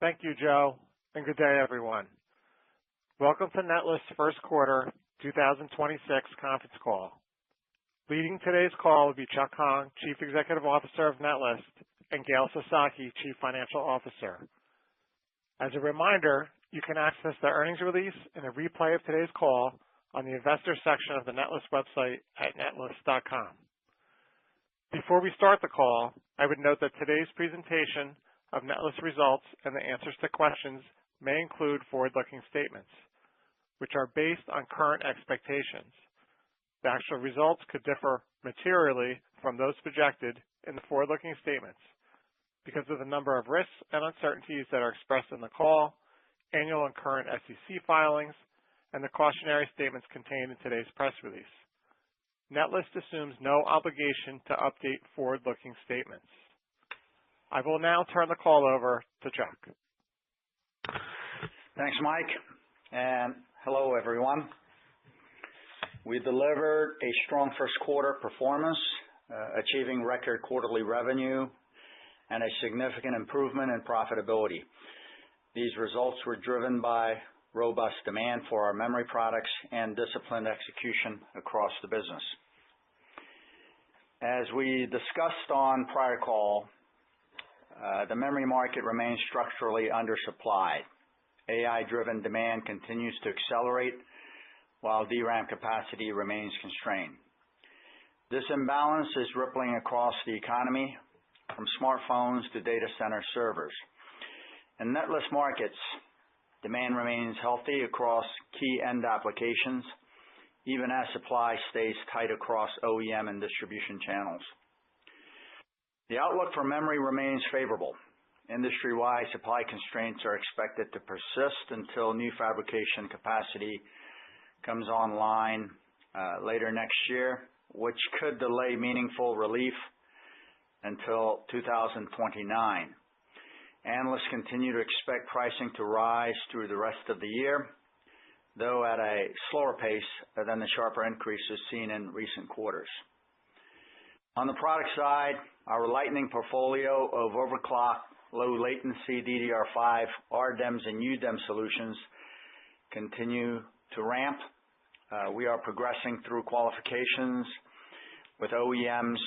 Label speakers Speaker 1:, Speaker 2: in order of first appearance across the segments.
Speaker 1: Thank you, Joe, and good day, everyone. Welcome to Netlist's first quarter 2026 conference call. Leading today's call will be Chuck Hong, Chief Executive Officer of Netlist, and Gail Sasaki, Chief Financial Officer. As a reminder, you can access the earnings release and a replay of today's call on the Investors section of the Netlist website at netlist.com. Before we start the call, I would note that today's presentation of Netlist results and the answers to questions may include forward-looking statements, which are based on current expectations. The actual results could differ materially from those projected in the forward-looking statements because of the number of risks and uncertainties that are expressed in the call, annual and current SEC filings, and the cautionary statements contained in today's press release. Netlist assumes no obligation to update forward-looking statements. I will now turn the call over to Chuck.
Speaker 2: Thanks, Mike, and hello, everyone. We delivered a strong first quarter performance, achieving record quarterly revenue and a significant improvement in profitability. These results were driven by robust demand for our memory products and disciplined execution across the business. As we discussed on prior call, the memory market remains structurally undersupplied. AI-driven demand continues to accelerate while DRAM capacity remains constrained. This imbalance is rippling across the economy, from smartphones to data center servers. In Netlist markets, demand remains healthy across key end applications, even as supply stays tight across OEM and distribution channels. The outlook for memory remains favorable. Industry-wide supply constraints are expected to persist until new fabrication capacity comes online later next year, which could delay meaningful relief until 2029. Analysts continue to expect pricing to rise through the rest of the year, though at a slower pace than the sharper increases seen in recent quarters. On the product side, our Lightning portfolio of overclock, low latency DDR5, RDIMMs, and UDIMM solutions continue to ramp. We are progressing through qualifications with OEMs,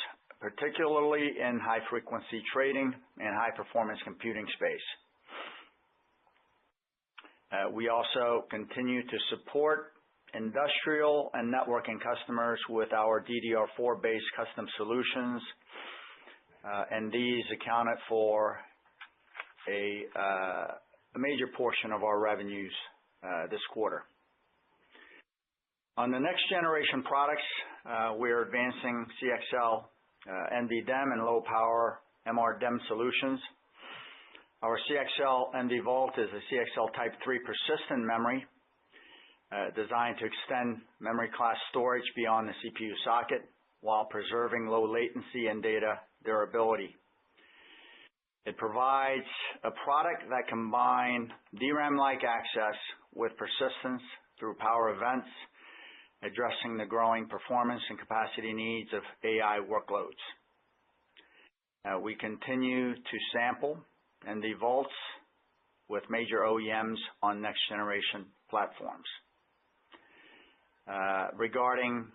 Speaker 2: particularly in high-frequency trading and high-performance computing space. We also continue to support industrial and networking customers with our DDR4-based custom solutions, and these accounted for a major portion of our revenues this quarter. On the next generation products, we are advancing CXL NVDIMM and low power MRDIMM solutions. Our CXL NVVault is a CXL Type 3 persistent memory designed to extend memory class storage beyond the CPU socket while preserving low latency and data durability. It provides a product that combines DRAM-like access with persistence through power events, addressing the growing performance and capacity needs of AI workloads. We continue to sample NVVaults with major OEMs on next generation platforms. Regarding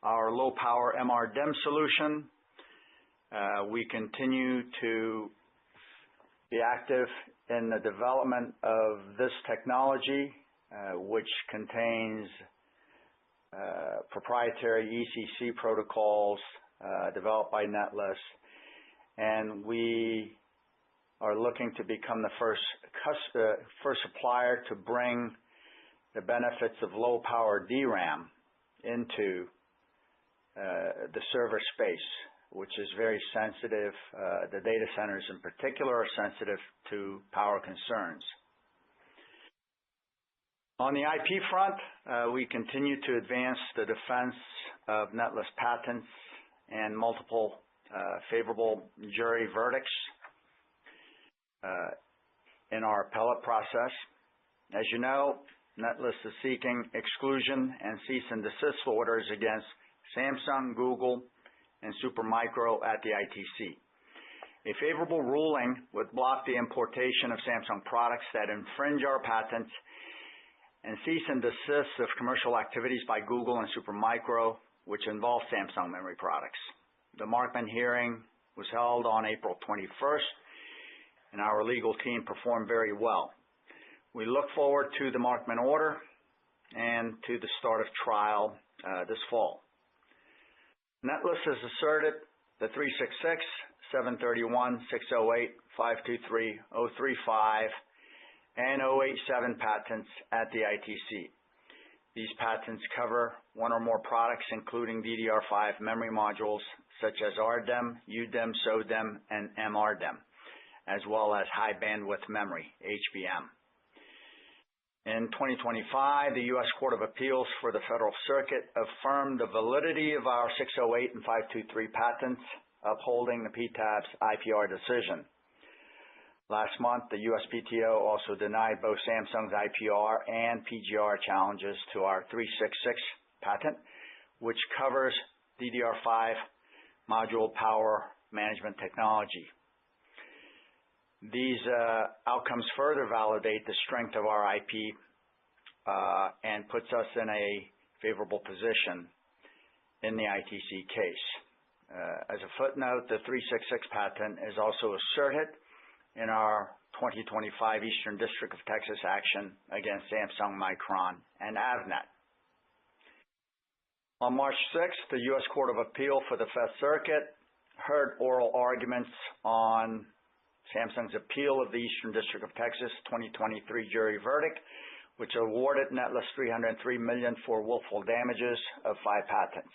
Speaker 2: our low power MRDIMM solution, we continue to be active in the development of this technology, which contains proprietary ECC protocols developed by Netlist, and we are looking to become the first supplier to bring the benefits of low power DRAM into the server space, which is very sensitive. The data centers in particular are sensitive to power concerns. On the IP front, we continue to advance the defense of Netlist patents and multiple favorable jury verdicts in our appellate process. As you know, Netlist is seeking exclusion and cease and desist orders against Samsung, Google, and Supermicro at the ITC. A favorable ruling would block the importation of Samsung products that infringe our patents and cease and desist of commercial activities by Google and Supermicro, which involve Samsung memory products. The Markman hearing was held on April 21st, and our legal team performed very well. We look forward to the Markman order and to the start of trial this fall. Netlist has asserted the 366, 731, 608, 523, 035, and 087 patents at the ITC. These patents cover one or more products, including DDR5 memory modules such as RDIMM, UDIMM, SODIMM, and MRDIMM, as well as high bandwidth memory, HBM. In 2025, the U.S. Court of Appeals for the Federal Circuit affirmed the validity of our 608 and 523 patents, upholding the PTAB's IPR decision. Last month, the USPTO also denied both Samsung's IPR and PGR challenges to our 366 patent, which covers DDR5 module power management technology. These outcomes further validate the strength of our IP and puts us in a favorable position in the ITC case. As a footnote, the 366 patent is also asserted in our 2025 Eastern District of Texas action against Samsung, Micron, and Avnet. On March 6th, the U.S. Court of Appeal for the Fifth Circuit heard oral arguments on Samsung's appeal of the Eastern District of Texas 2023 jury verdict, which awarded Netlist $303 million for willful damages of 5 patents.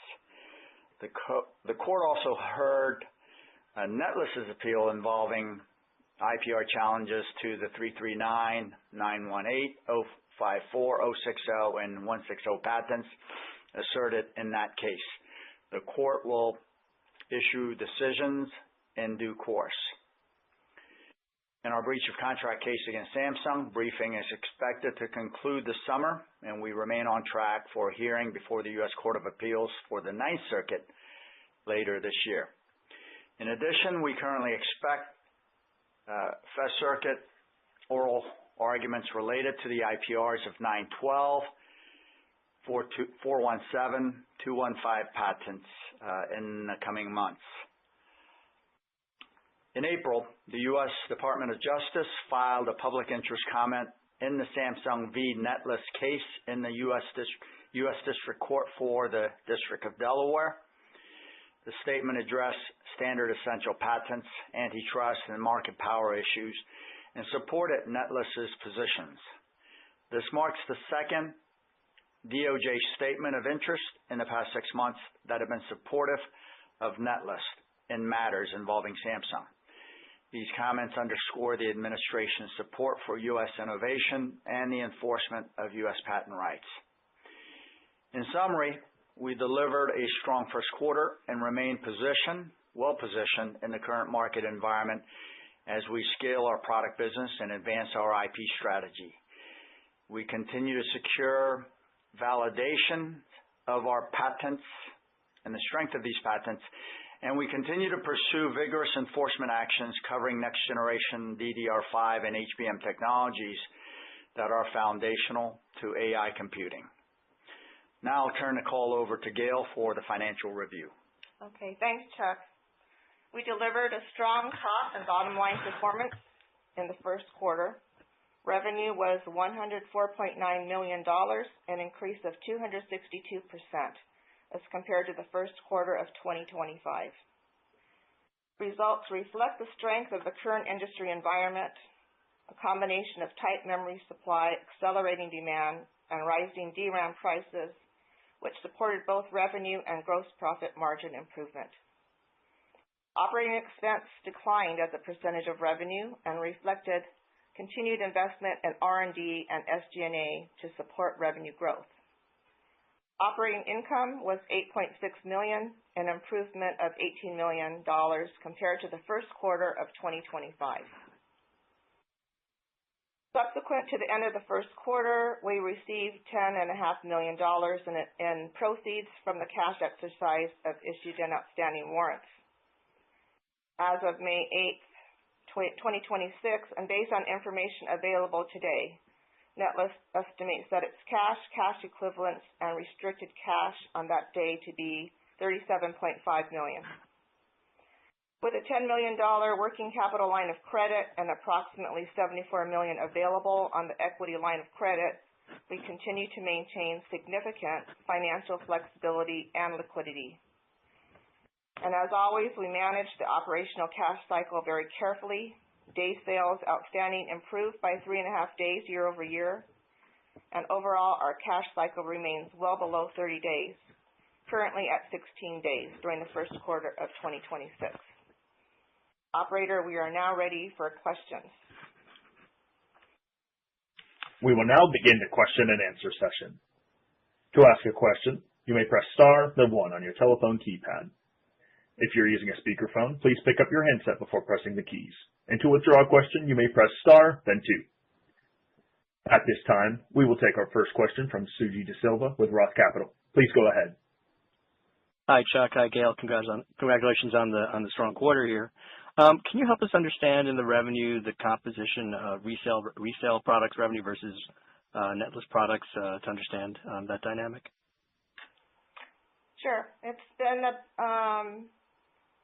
Speaker 2: The court also heard Netlist's appeal involving IPR challenges to the 339, 918, 054, 060, and 160 patents asserted in that case. The court will issue decisions in due course. In our breach of contract case against Samsung, briefing is expected to conclude this summer, and we remain on track for a hearing before the U.S. Court of Appeals for the Ninth Circuit later this year. In addition, we currently expect Fifth Circuit oral arguments related to the IPRs of 912, 417, 215 patents in the coming months. In April, the U.S. Department of Justice filed a public interest comment in the Samsung v. Netlist case in the U.S. District Court for the District of Delaware. The statement addressed standard essential patents, antitrust, and market power issues, and supported Netlist's positions. This marks the second DOJ statement of interest in the past 6 months that have been supportive of Netlist in matters involving Samsung. These comments underscore the administration's support for U.S. innovation and the enforcement of U.S. patent rights. In summary, we delivered a strong first quarter and remain well positioned in the current market environment as we scale our product business and advance our IP strategy. We continue to secure validation of our patents and the strength of these patents, and we continue to pursue vigorous enforcement actions covering next-generation DDR5 and HBM technologies that are foundational to AI computing. Now I'll turn the call over to Gail for the financial review.
Speaker 3: Okay, thanks, Chuck. We delivered a strong top and bottom line performance in the first quarter. Revenue was $104.9 million, an increase of 262% as compared to the first quarter of 2025. Results reflect the strength of the current industry environment, a combination of tight memory supply, accelerating demand, and rising DRAM prices, which supported both revenue and gross profit margin improvement. Operating expense declined as a percentage of revenue and reflected continued investment in R&D and SG&A to support revenue growth. Operating income was $8.6 million, an improvement of $18 million compared to the first quarter of 2025. Subsequent to the end of the first quarter, we received $10.5 million in proceeds from the cash exercise of issued and outstanding warrants. as of May 8th, 2026, and based on information available today, Netlist estimates that its cash equivalents, and restricted cash on that day to be $37.5 million. With a $10 million working capital line of credit and approximately $74 million available on the equity line of credit, we continue to maintain significant financial flexibility and liquidity. And as always, we manage the operational cash cycle very carefully. Day sales outstanding improved by 3.5 days year over year, and overall our cash cycle remains well below 30 days, currently at 16 days during the first quarter of 2026. Operator, we are now ready for questions.
Speaker 4: We will now begin the question and answer session. To ask a question, you may press star, then 1 on your telephone keypad. If you're using a speakerphone, please pick up your handset before pressing the keys. And to withdraw a question, you may press star, then 2. At this time, we will take our first question from Suji DeSilva with Roth Capital. Please go ahead.
Speaker 5: Hi, Chuck. Hi, Gail. Congratulations on the strong quarter here. Can you help us understand in the revenue the composition of resale products revenue versus Netlist products to understand that dynamic?
Speaker 3: Sure. It's been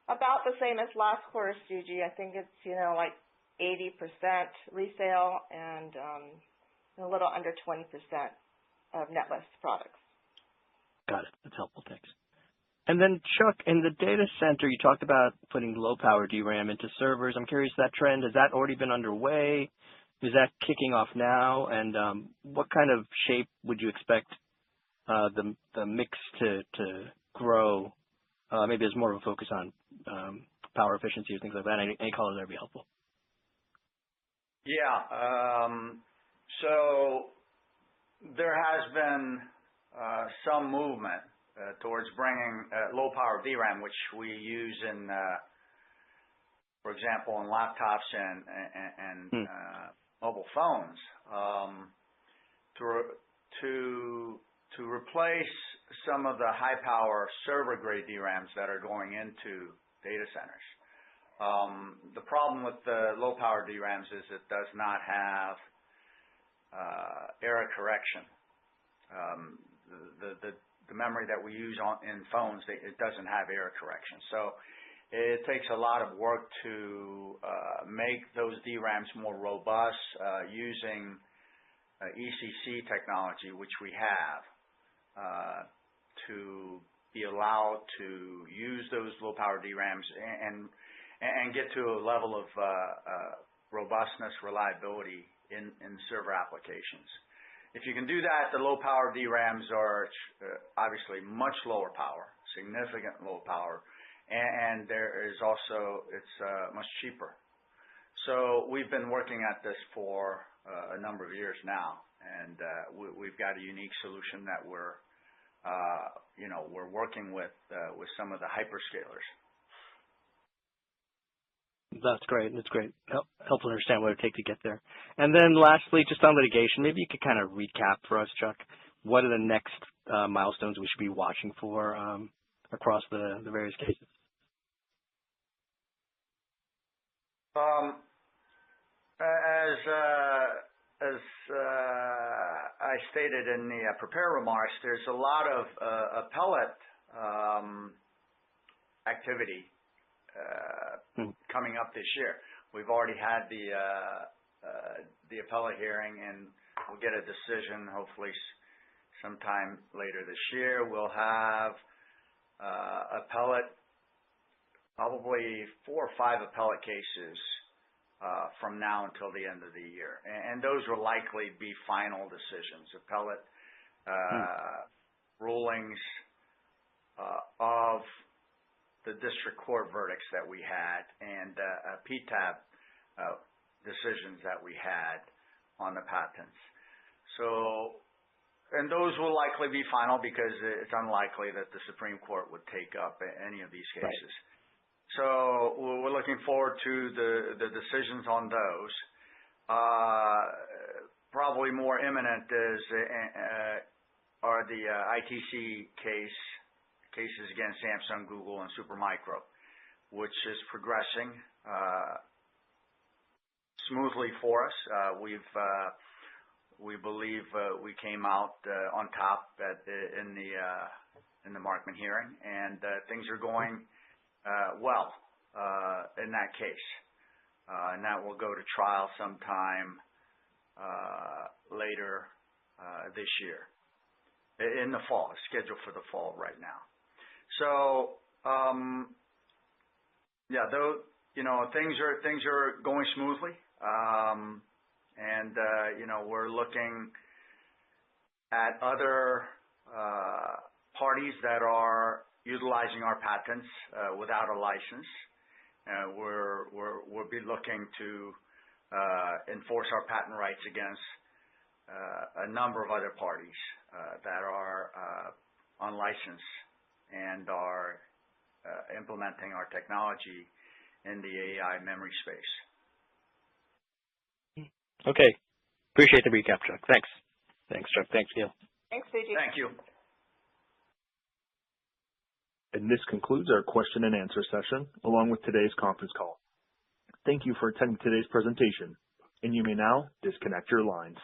Speaker 3: about the same as last quarter, Suji. I think it's, like 80% resale and a little under 20% of Netlist products.
Speaker 5: Got it. That's helpful. Thanks. And then, Chuck, in the data center, you talked about putting low-power DRAM into servers. I'm curious, that trend, has that already been underway? Is that kicking off now? And what kind of shape would you expect the mix to grow? Maybe there's more of a focus on power efficiency or things like that. Any color there would be helpful.
Speaker 2: Yeah. So there has been some movement towards bringing low-power DRAM, which we use in, for example, in laptops and mobile phones, to replace some of the high-power server-grade DRAMs that are going into data centers. The problem with the low-power DRAMs is it does not have error correction. The memory that we use in phones, it doesn't have error correction. So it takes a lot of work to make those DRAMs more robust using ECC technology, which we have, to be allowed to use those low-power DRAMs and get to a level of robustness, reliability in server applications. If you can do that, the low-power DRAMs are obviously much lower power, significant low power, and there is also, it's much cheaper. So we've been working at this for a number of years now, and we've got a unique solution that we're working with some of the hyperscalers.
Speaker 5: That's great. That's great. Helpful to understand what it would take to get there. And then lastly, just on litigation, maybe you could kind of recap for us, Chuck, what are the next milestones we should be watching for across the various cases?
Speaker 2: As I stated in the prepared remarks, there's a lot of appellate activity coming up this year. We've already had the appellate hearing, and we'll get a decision hopefully sometime later this year. We'll have appellate, probably 4 or 5 appellate cases from now until the end of the year, and those will likely be final decisions, appellate rulings of the district court verdicts that we had and PTAB decisions that we had on the patents. So, and those will likely be final because it's unlikely that the Supreme Court would take up any of these cases. Right. So we're looking forward to the decisions on those. Probably more imminent are the ITC cases against Samsung, Google, and Supermicro. which is progressing smoothly for us. We believe we came out on top in the Markman hearing, and things are going well in that case. And that will go to trial sometime later this year, in the fall. It's scheduled for the fall right now. So, things are going smoothly, and we're looking at other parties that are utilizing our patents without a license. We'll be looking to enforce our patent rights against a number of other parties that are unlicensed and are implementing our technology in the AI memory space.
Speaker 5: Okay. Appreciate the recap, Chuck. Thanks. Thanks, Chuck. Thanks, Neil.
Speaker 3: Thanks, Suji.
Speaker 2: Thank you.
Speaker 4: And this concludes our question and answer session, along with today's conference call. Thank you for attending today's presentation, and you may now disconnect your lines.